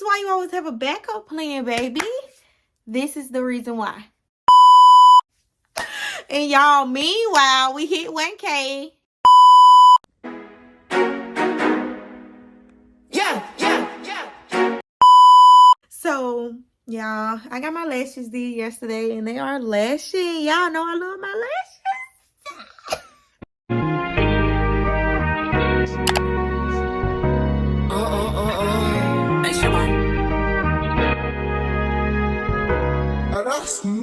why you always have a backup plan, baby. This is the reason why. And y'all, meanwhile, we hit 1K. Yeah. So, y'all, I got my lashes did yesterday, and they are lashing. Y'all know I love my lashes. Don't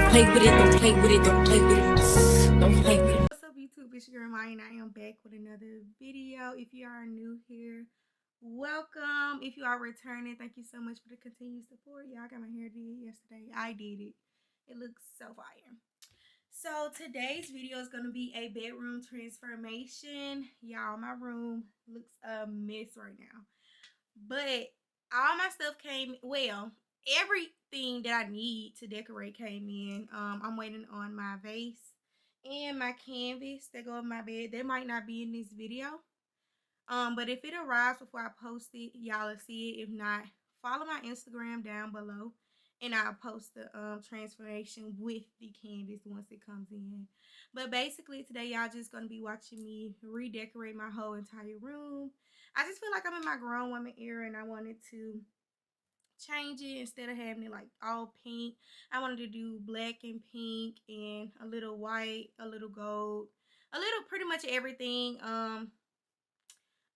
play with it, don't play with it, don't play with it, don't play with it. What's up, YouTube? It's your girl Maya, and I am back with another video. If you are new here, welcome. If you are returning, thank you so much for the continued support. Y'all got my hair did yesterday. I did it. It looks so fire. So today's video is going to be a bedroom transformation. Y'all, my room looks a mess right now. But all my stuff came, well, everything that I need to decorate came in. I'm waiting on my vase and my canvas that go on my bed. They might not be in this video. But if it arrives before I post it, y'all will see it. If not, follow my Instagram down below, and I'll post the transformation with the canvas once it comes in. But basically today, y'all just gonna be watching me redecorate my whole entire room. I just feel like I'm in my grown woman era, and I wanted to change it. Instead of having it like all pink, I wanted to do black and pink and a little white, a little gold, a little pretty much everything.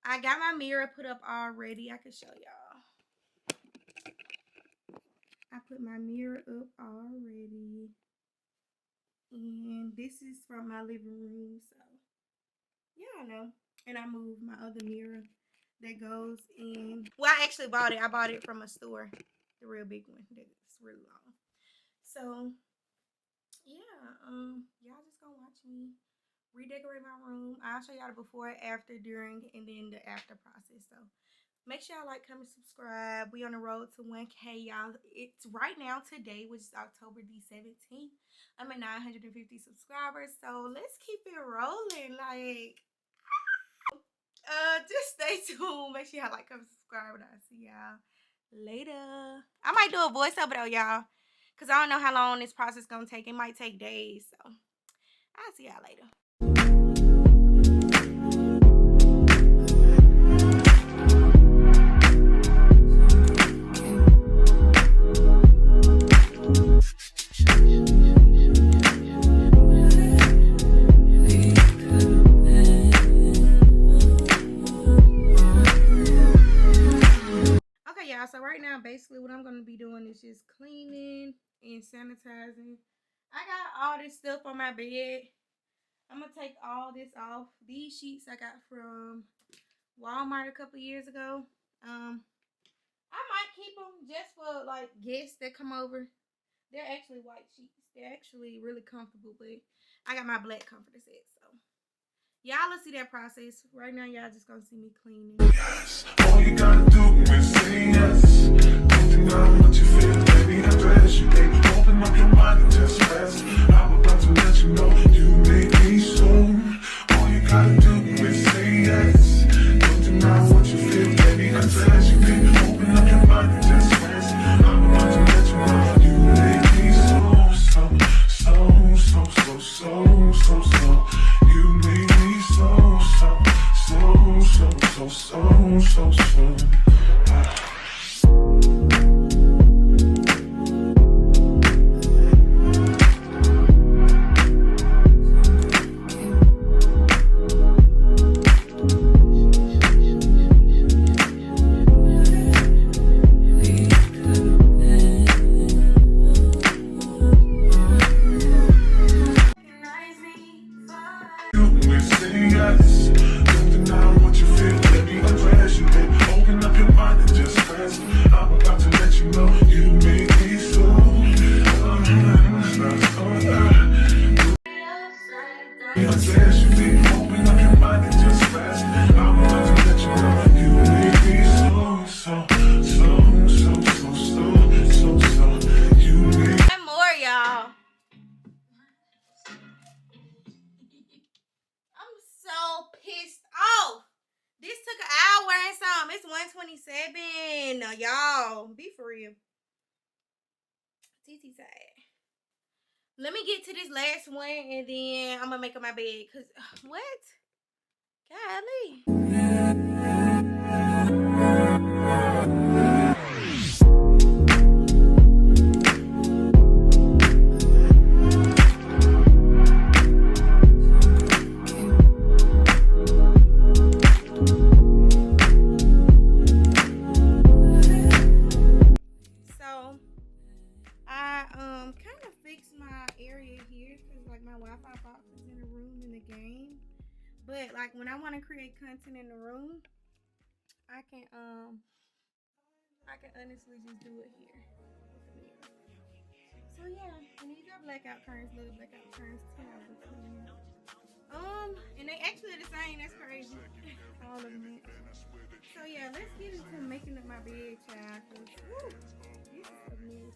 I got my mirror put up already. I can show y'all. I put my mirror up already, and this is from my living room, so yeah, I know. And I moved my other mirror that goes in. Well, I actually bought it. I bought it from a store, the real big one that's really long. So yeah, y'all just gonna watch me redecorate my room. I'll show y'all the before, after, during, and then the after process. So make sure y'all like, comment, subscribe. We on the road to 1K, y'all. It's right now today, which is October the 17th. I'm at 950 subscribers, so let's keep it rolling. Like, just stay tuned. Make sure y'all like, comment, subscribe, and I'll see y'all later. I might do a voiceover though, y'all, because I don't know how long this process is gonna take. It might take days, so I'll see y'all later. So right now, basically what I'm going to be doing is just cleaning and sanitizing. I got all this stuff on my bed. I'm going to take all this off. These sheets I got from Walmart a couple years ago. I might keep them just for like guests that come over. They're actually white sheets. They're actually really comfortable, but I got my black comforter set, so y'all will see that process. Right now, y'all just gonna see me cleaning. Yes, all you gotta do is say yes. Don't deny what you feel, baby. Address you, baby. Open up your mind and just rest. I'm about to let you know you make me so. All you gotta do is say yes. Don't deny what you feel, baby. Address you, baby. Open up your mind and just rest. I'm about to let you know you make me so. You make me so. 7. Y'all, be for real. TT side. Let me get to this last one and then I'm gonna make up my bed. Cause what? Golly. So I kind of fixed my area here because like my Wi-Fi box is in the room in the game. But like when I want to create content in the room, I can honestly just do it here. So yeah, and these are blackout curtains, little blackout curtains, 10 out of 10. And they actually the same. That's crazy. All of them. So yeah, let's get into making up my bed, child. Cause woo, this is a mess.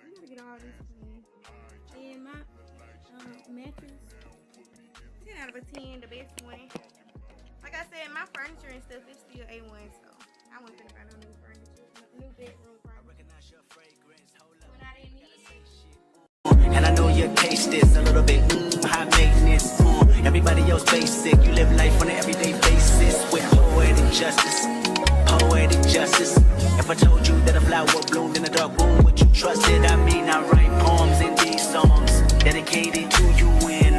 We gotta get all this clean. And my mattress, 10 out of 10, the best one. Like I said, my furniture and stuff is still A1, so I wasn't gonna buy no new furniture, new bedroom probably. When I didn't need it. And I know your taste is a little bit high maintenance. Everybody else basic. You live life on an everyday basis with poetic justice. Poetic justice. If I told you that a flower bloomed in a dark room, would you trust it? I mean, I write poems in these songs dedicated to you when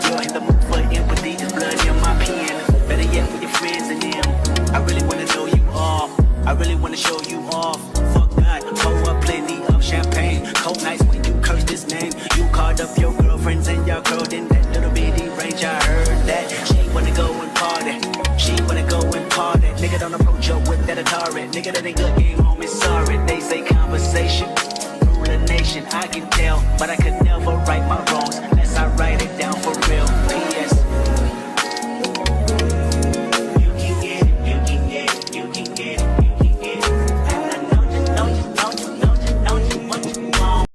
you're in the mood for empathy. There's blood in my pen. Better yet, with your friends and them. I really wanna know you all. I really wanna show you off. Fuck God, pour up plenty of champagne. Cold nights when you curse this name. You called up your girlfriends and y'all curled in that little bitty range. I heard that she wanna go and party. She wanna go and party. Nigga don't approach her with that Atari. Nigga that ain't good, game home is sorry. They say conversation rule a nation. I can tell, but I could never right my wrongs unless I write it down for real. P.S. You can get it, you can get it, you can get it, you can get it. And I know you what you want.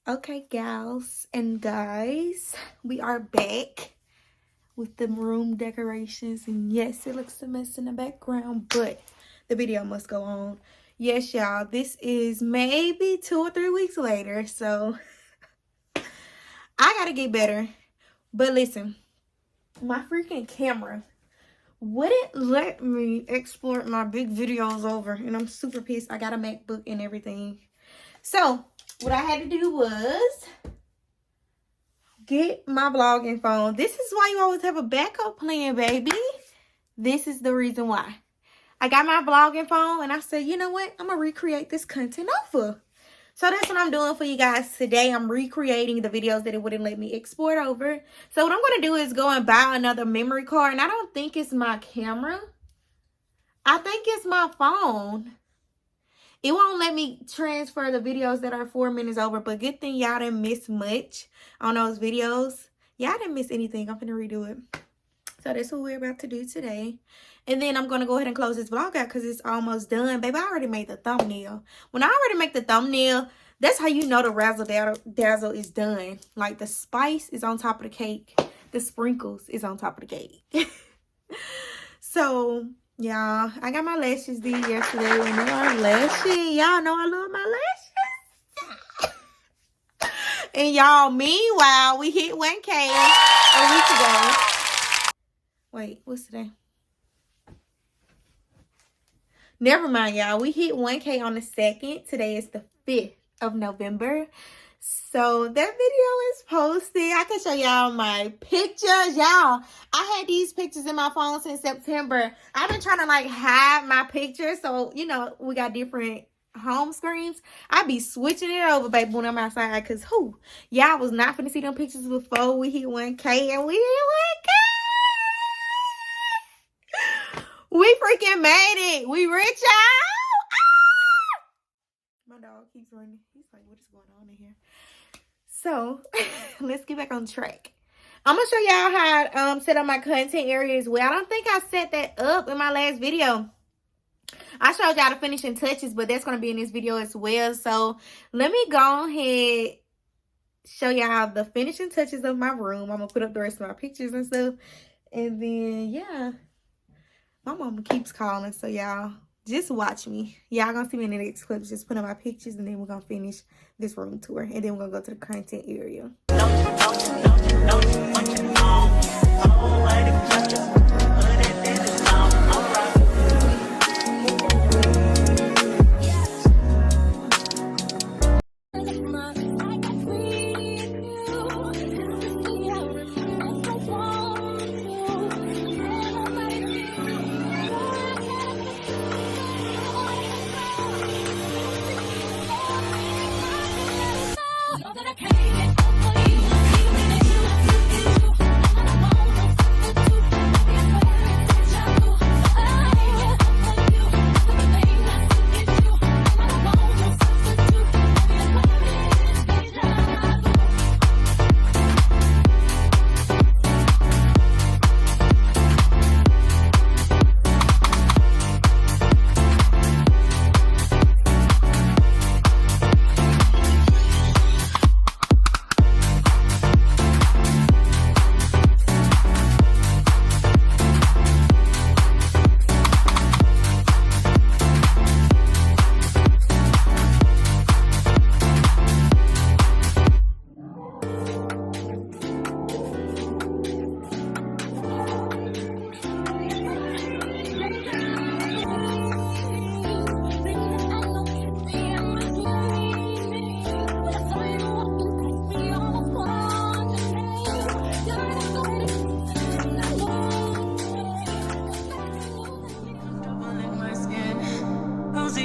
Okay, gals and guys, we are back with the room decorations, and yes, it looks a mess in the background, but the video must go on. Yes, y'all, this is maybe 2 or 3 weeks later, so I gotta get better. But listen, my freaking camera wouldn't let me export my big videos over, and I'm super pissed. I got a MacBook and everything. So what I had to do was get my vlogging phone. This is why you always have a backup plan, baby. This is the reason why. I got my vlogging phone and I said, you know what? I'm going to recreate this content over. So that's what I'm doing for you guys today. I'm recreating the videos that it wouldn't let me export over. So what I'm going to do is go and buy another memory card. And I don't think it's my camera. I think it's my phone. It won't let me transfer the videos that are 4 minutes over, but good thing y'all didn't miss much on those videos. Y'all didn't miss anything. I'm gonna redo it. So that's what we're about to do today. And then I'm gonna go ahead and close this vlog out because it's almost done. Baby, I already made the thumbnail. When I already make the thumbnail, that's how you know the razzle dazzle is done. Like the spice is on top of the cake. The sprinkles is on top of the cake. So y'all, I got my lashes did yesterday. And they are lashy. Y'all know I love my lashes. And y'all, meanwhile, we hit 1K a week ago. Wait, what's today? Never mind, y'all. We hit 1K on the 2nd. Today is the 5th of November. So that video is posted. I can show y'all my pictures. Y'all, I had these pictures in my phone since September. I've been trying to like hide my pictures. So, you know, we got different home screens. I be switching it over, baby, when I'm outside. Because y'all was not finna see them pictures before we hit 1K. And we hit 1K. We freaking made it. We rich, y'all. Ah! My dog keeps running. He's like, what is going on in here? So, let's get back on track. I'm going to show y'all how I set up my content area as well. I don't think I set that up in my last video. I showed y'all the finishing touches, but that's going to be in this video as well. So, let me go ahead show y'all the finishing touches of my room. I'm going to put up the rest of my pictures and stuff. And then, yeah. My mama keeps calling, so y'all just watch me. Y'all gonna see me in the next clips. Just put on my pictures, and then we're gonna finish this room tour, and then we're gonna go to the content area.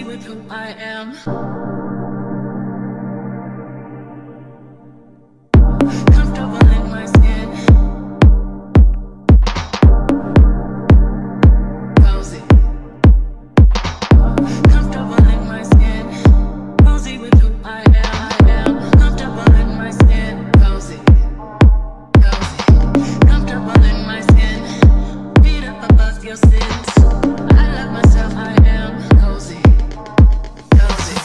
With who I am. Comfortable in my skin. Cozy. Comfortable in my skin. Cozy with who I am. Comfortable in my skin. Cozy. Cozy. Comfortable in my skin. Beat up above your sins. I love myself, I am cozy.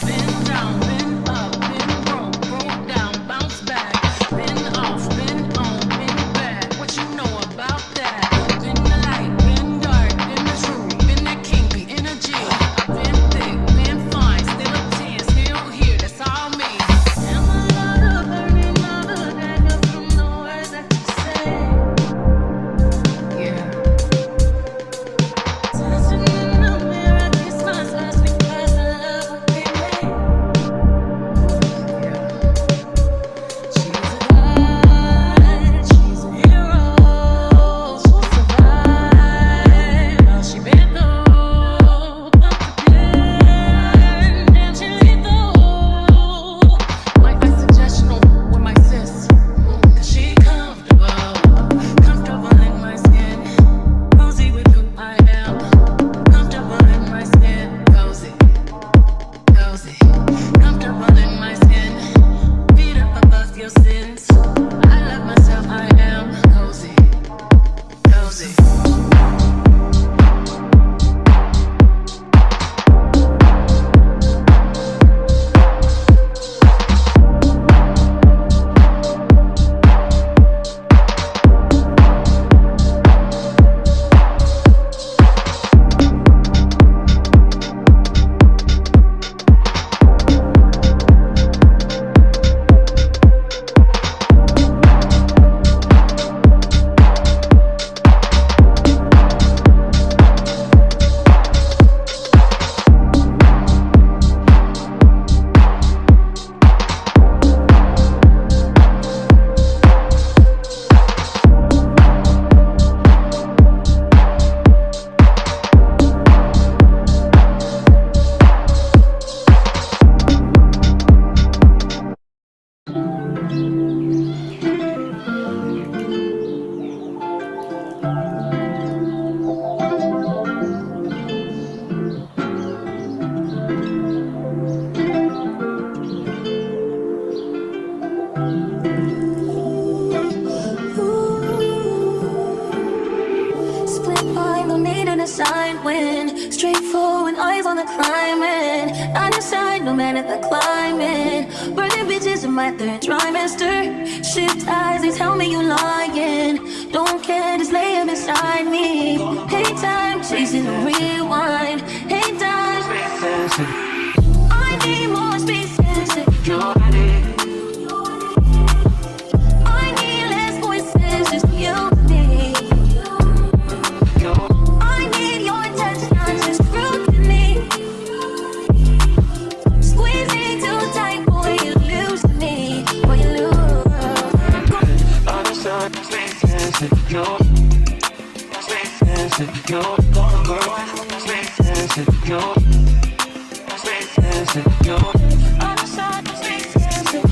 Been down, been up, been broke down, bounce back. Been off, been on, been back. What you know about that? Been the light, been dark, been the truth, been that kinky energy. I've been thick, been fine, still a 10, still here, that's all me. Am I not a burning mother that comes from the words that you say? Yeah. Dancing in the mirror, kiss my climbing. Straightforward, eyes on the climbing. I decide no matter the climate. Birthday bitches in my third trimester. Shift eyes, they tell me you lying. Don't care, just lay up beside me. Hey time, chasing the rewind. Hey time, I need more space and security. I need less voices, just you and me. I need your touch, not just scrutiny. Squeezing too tight, boy, you lose me. Boy, you lose. Other side, space and secure. Space and secure. Space and secure. Space and secure. Other side, space and secure.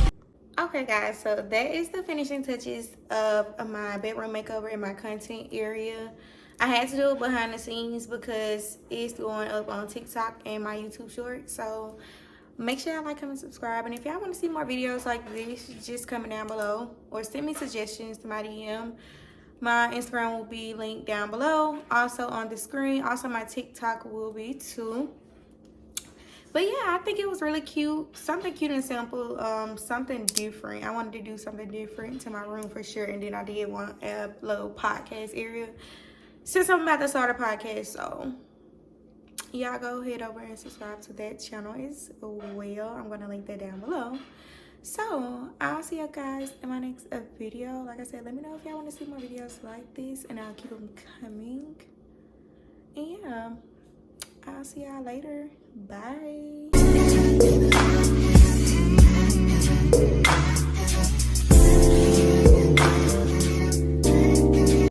Okay guys, so that is the finishing touches of my bedroom makeover in my content area. I had to do it behind the scenes because it's going up on TikTok and my YouTube short. So make sure y'all like, comment, subscribe. And if y'all want to see more videos like this, just comment down below or send me suggestions to my DM. My Instagram will be linked down below, also on the screen. Also my TikTok will be too. But yeah, I think it was really cute. Something cute and simple. Something different. I wanted to do something different to my room for sure. And then I did want a little podcast area since I'm about to start a podcast. So y'all go head over and subscribe to that channel as well. I'm going to link that down below. So I'll see you guys in my next video. Like I said, let me know if y'all want to see more videos like this. And I'll keep them coming. And yeah, I'll see y'all later. Bye.